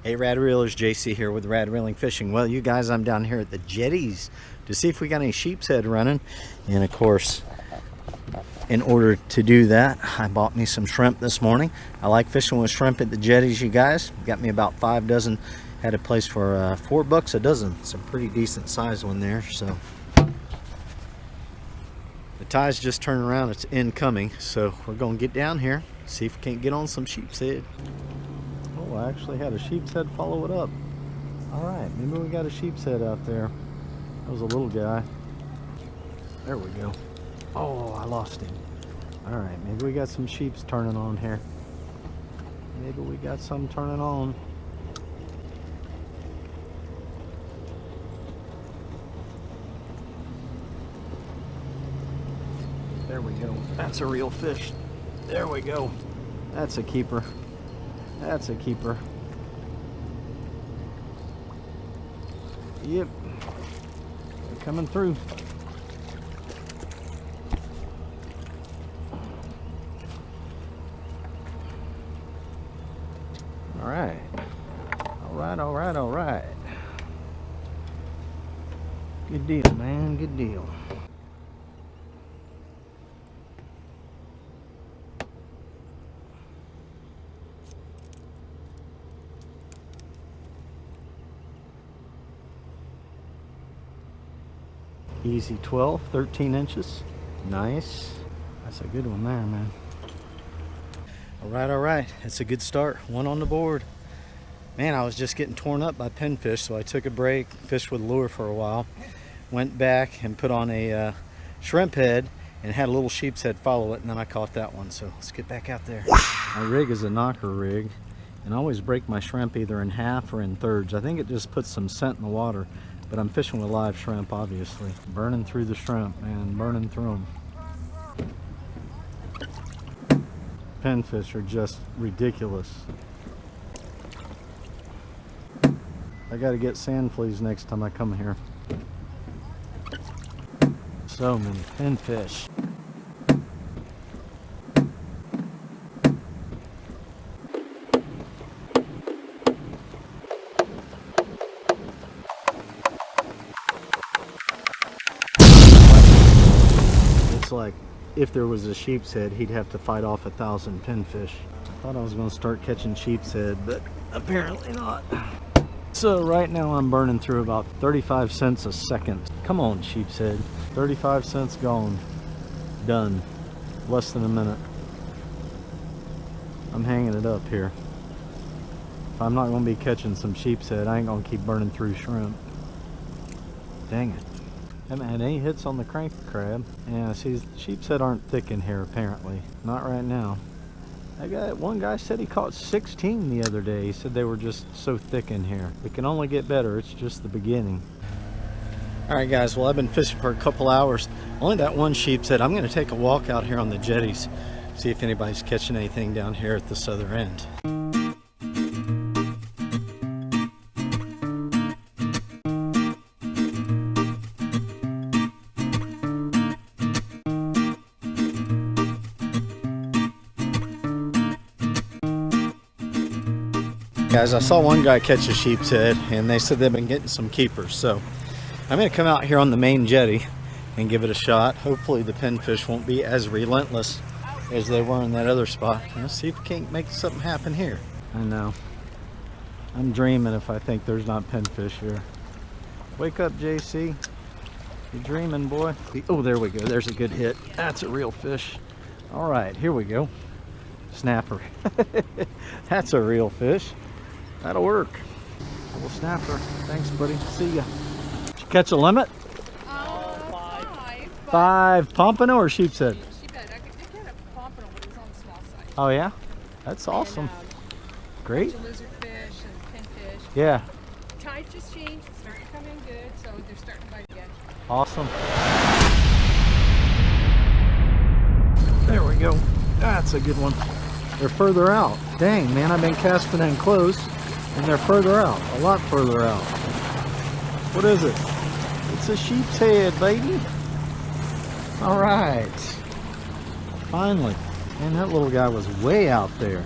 Hey Rad Reelers, JC here with Rad Reeling Fishing. Well, you guys, I'm down here at the Jetties to see if we got any sheepshead running. And of course, in order to do that, I bought me some shrimp this morning. I like fishing with shrimp at the Jetties, you guys. Got me about 5 dozen. Had a place for $4 a dozen. It's a pretty decent size one there. So the tide's just turning around. It's incoming. So we're going to get down here, see if we can't get on some sheepshead. Oh, I actually had a sheepshead follow it up. All right, maybe we got a sheepshead out there. That was a little guy. There we go. Oh, I lost him. All right, maybe we got some sheeps turning on here. Maybe we got some turning on. There we go. That's a real fish. There we go. That's a keeper. That's a keeper. Yep. They're coming through. All right. All right, all right, all right. Good deal, man. Good deal. Easy 12, 13 inches. Nice. That's a good one there, man. All right. That's a good start. One on the board. Man, I was just getting torn up by pinfish, so I took a break, fished with lure for a while, went back and put on a shrimp head and had a little sheepshead follow it, and then I caught that one. So let's get back out there. My rig is a knocker rig, and I always break my shrimp either in half or in thirds. I think it just puts some scent in the water. But I'm fishing with live shrimp, obviously. Burning through the shrimp, man. Burning through them. Pinfish are just ridiculous. I gotta get sand fleas next time I come here. So many pinfish. Like if there was a sheepshead, he'd have to fight off 1,000 pinfish. I thought I was going to start catching sheepshead, but apparently not. So right now I'm burning through about 35 cents a second. Come on, sheepshead. 35 cents gone. Done. Less than a minute. I'm hanging it up here. If I'm not going to be catching some sheepshead, I ain't going to keep burning through shrimp. Dang it. Haven't had any hits on the crank crab. Yeah, see, sheepshead aren't thick in here apparently. Not right now. One guy said he caught 16 the other day. He said they were just so thick in here. It can only get better. It's just the beginning. All right, guys. Well, I've been fishing for a couple hours. Only that one sheepshead. I'm going to take a walk out here on the jetties. See if anybody's catching anything down here at this other end. Guys, I saw one guy catch a sheepshead and they said they've been getting some keepers, so I'm going to come out here on the main jetty and give it a shot. Hopefully the pinfish won't be as relentless as they were in that other spot. Let's see if we can't make something happen here. I know. I'm dreaming if I think there's not pinfish here. Wake up, JC. You're dreaming, boy. Oh, there we go. There's a good hit. That's a real fish. All right, here we go. Snapper. That's a real fish. That'll work. Little snapper. Thanks, buddy. See ya. Did you catch a limit? 5 pompano or sheepshead? Sheepshead. I did get a pompano, but it was on the small side. Oh yeah, that's awesome. And, great. bunch of lizardfish and pinfish. Yeah. Tide just changed. It's starting to come in good, so they're starting to bite again. Awesome. There we go. That's a good one. They're further out. Dang, man, I've been casting in close, and they're further out. A lot further out. What is it? It's a sheepshead, baby. All right. Finally. Man, that little guy was way out there.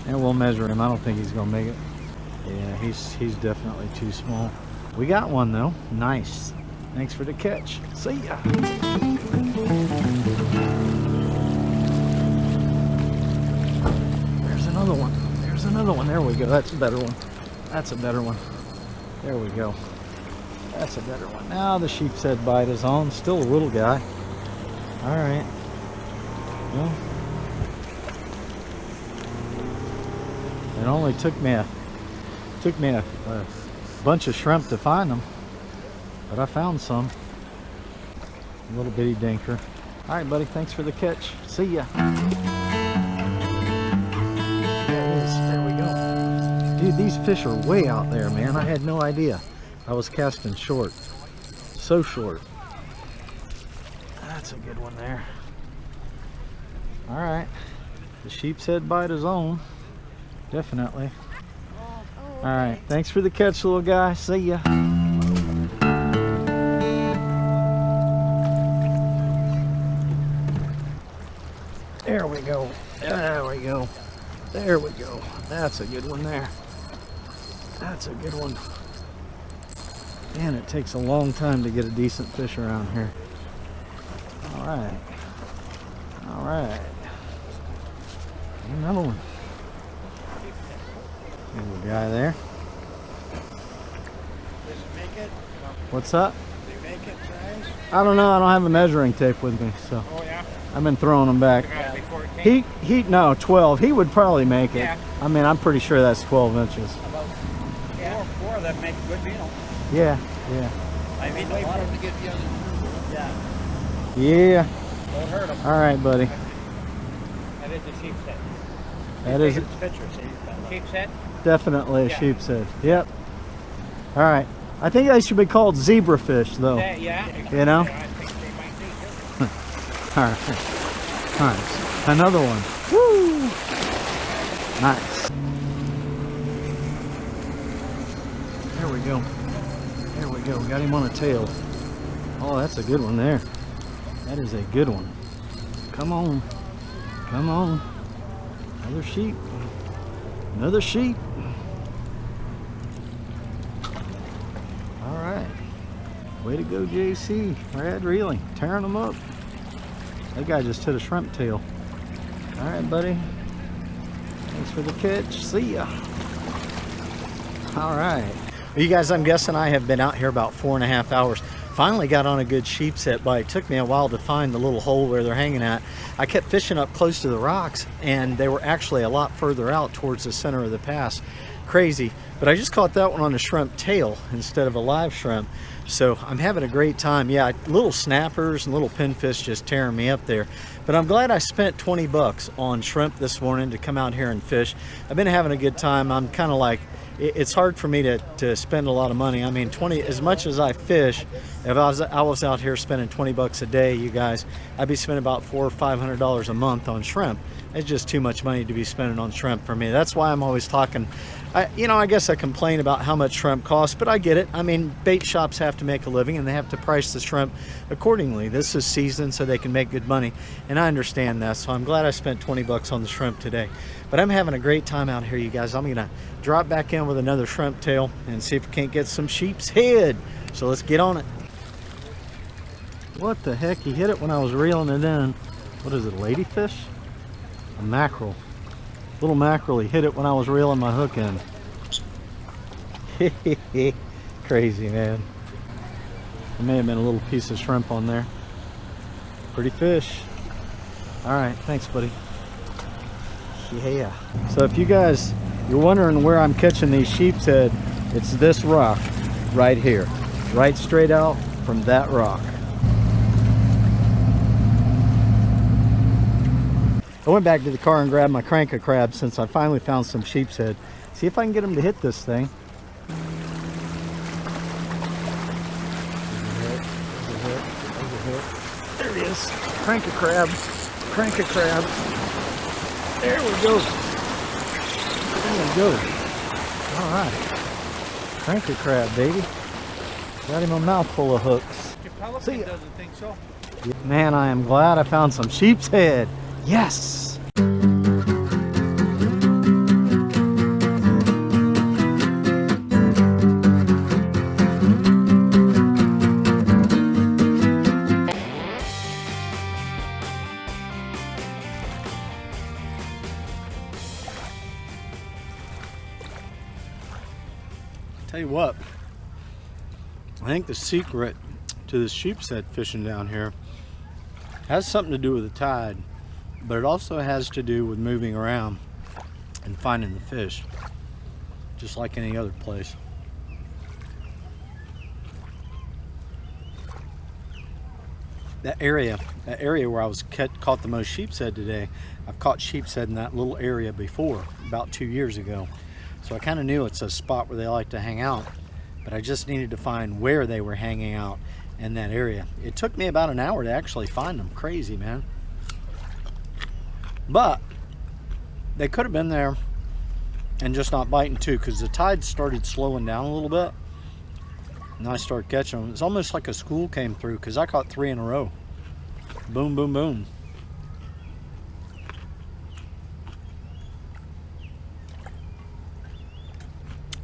And we'll measure him. I don't think he's going to make it. Yeah, he's definitely too small. We got one though. Nice. Thanks for the catch. See ya. There's another one. There's another one. There we go. That's a better one. That's a better one. There we go. That's a better one. Now the sheepshead bite is on. Still a little guy. All right. Well, it only took me a bunch of shrimp to find them, but I found some. A little bitty dinker. All right, buddy. Thanks for the catch. See ya. There it is. There we go. Dude, these fish are way out there, man. I had no idea. I was casting short. So short. That's a good one there. All right. The sheepshead bite is on. Definitely. All right. Thanks for the catch, little guy. See ya. There we go. There we go. There we go. That's a good one there. That's a good one. Man, it takes a long time to get a decent fish around here. All right. All right. Another one. There's a guy there. Does it make it? What's up? Does it make it size? I don't know. I don't have a measuring tape with me, so Oh yeah? I've been throwing them back. Before it came? No, 12. He would probably make it. Yeah. I mean, I'm pretty sure that's 12 inches. About four of them make a good meal. Yeah, yeah. I mean, a lot of them to get the other. Yeah. Yeah. Don't hurt them. All right, buddy. That is a sheepshead. That is It's picture, see? Sheepshead? definitely a Yeah. sheepshead. Yep. All right. I think they should be called zebrafish, though. Yeah. You know? I think they might do too. All right. Nice. Another one. Woo! Nice. There we go. There we go. Got him on a tail. Oh, that's a good one there. That is a good one. Come on. Come on. Another sheep. Another sheep. All right. Way to go, JC. Rad reeling. Tearing them up. That guy just hit a shrimp tail. All right, buddy. Thanks for the catch. See ya. All right. Well, you guys, I'm guessing I have been out here about 4.5 hours. Finally got on a good sheepshead bite. It took me a while to find the little hole where they're hanging at. I kept fishing up close to the rocks, and they were actually a lot further out towards the center of the pass. Crazy. But I just caught that one on a shrimp tail instead of a live shrimp. So I'm having a great time. Yeah, little snappers and little pinfish just tearing me up there. But I'm glad I spent 20 bucks on shrimp this morning to come out here and fish. I've been having a good time. I'm kind of like, it's hard for me to spend a lot of money. I mean, 20, as much as I fish, if I was out here spending 20 bucks a day, you guys, I'd be spending about $400 or $500 a month on shrimp. It's just too much money to be spending on shrimp for me. That's why I'm always talking. I guess I complain about how much shrimp costs, but I get it. I mean, bait shops have to make a living and they have to price the shrimp accordingly. This is season, so they can make good money, and I understand that. So I'm glad I spent 20 bucks on the shrimp today. But I'm having a great time out here, you guys. I'm gonna drop back in with another shrimp tail and see if we can't get some sheep's head. So let's get on it. What the heck? He hit it when I was reeling it in. What is it, a ladyfish? A mackerel. Little mackerel. He hit it when I was reeling my hook in. Crazy, man. There may have been a little piece of shrimp on there. Pretty fish. All right, thanks, buddy. Yeah. So if you guys, you're wondering where I'm catching these sheepshead, it's this rock right here. Right straight out from that rock. I went back to the car and grabbed my cranker crab since I finally found some sheepshead. See if I can get them to hit this thing. There he is. Cranker crab. Cranker crab. There we go. There we go. All right. Cranker crab, baby. Got him a mouthful of hooks. Your pelican doesn't think so. Man, I am glad I found some sheepshead. Yes! Tell you what, I think the secret to this sheepshead fishing down here has something to do with the tide, but it also has to do with moving around and finding the fish, just like any other place. That area where I was caught the most sheepshead today, I've caught sheepshead in that little area before, about 2 years ago. So I kind of knew it's a spot where they like to hang out, but I just needed to find where they were hanging out in that area. It took me about an hour to actually find them. Crazy, man. But they could have been there and just not biting too, because the tide started slowing down a little bit and I started catching them. It's almost like a school came through, because I caught 3 in a row. Boom, boom, boom.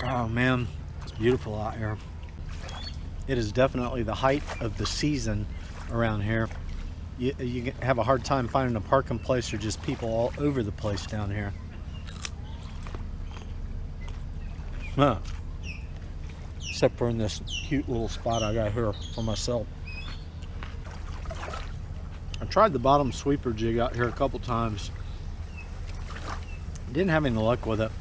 Oh man, it's beautiful out here. It is definitely the height of the season around here. You have a hard time finding a parking place, or just people all over the place down here. Huh. Except for in this cute little spot I got here for myself. I tried the bottom sweeper jig out here a couple times. Didn't have any luck with it.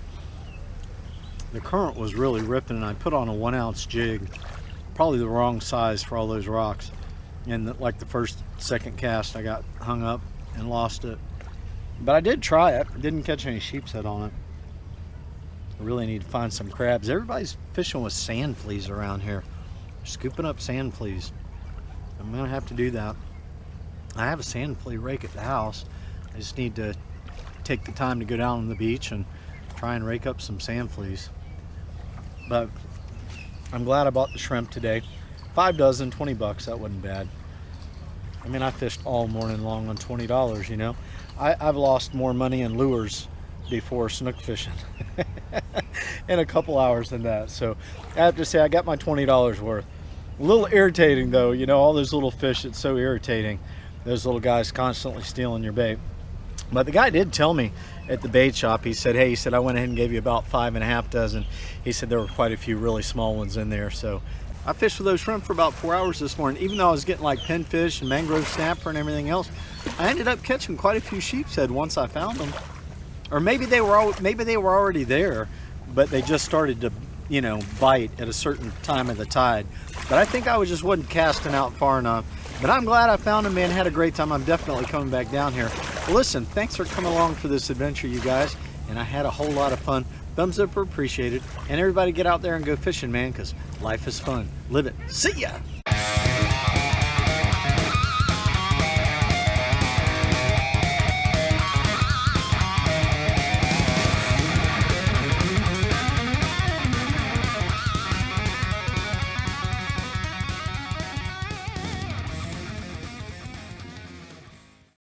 The current was really ripping, and I put on a 1 ounce jig, probably the wrong size for all those rocks. And like the second cast, I got hung up and lost it. But I did try it. Didn't catch any sheepshead on it. I really need to find some crabs. Everybody's fishing with sand fleas around here. Scooping up sand fleas. I'm gonna have to do that. I have a sand flea rake at the house. I just need to take the time to go down on the beach and try and rake up some sand fleas. But I'm glad I bought the shrimp today. 5 dozen, 20 bucks, that wasn't bad. I mean, I fished all morning long on $20, you know. I've lost more money in lures before snook fishing in a couple hours than that. So I have to say I got my $20 worth. A little irritating though, you know, all those little fish, it's so irritating. Those little guys constantly stealing your bait. But the guy did tell me at the bait shop, he said, hey, he said, I went ahead and gave you about 5.5 dozen. He said there were quite a few really small ones in there. So I fished with those shrimp for about 4 hours this morning. Even though I was getting like pinfish and mangrove snapper and everything else, I ended up catching quite a few sheepshead once I found them. Or maybe they were already there, but they just started to, you know, bite at a certain time of the tide. But I think I wasn't casting out far enough. But I'm glad I found them, man. Had a great time. I'm definitely coming back down here. Well, listen, thanks for coming along for this adventure, you guys. And I had a whole lot of fun. Thumbs up are appreciated. And everybody get out there and go fishing, man, because life is fun. Live it. See ya!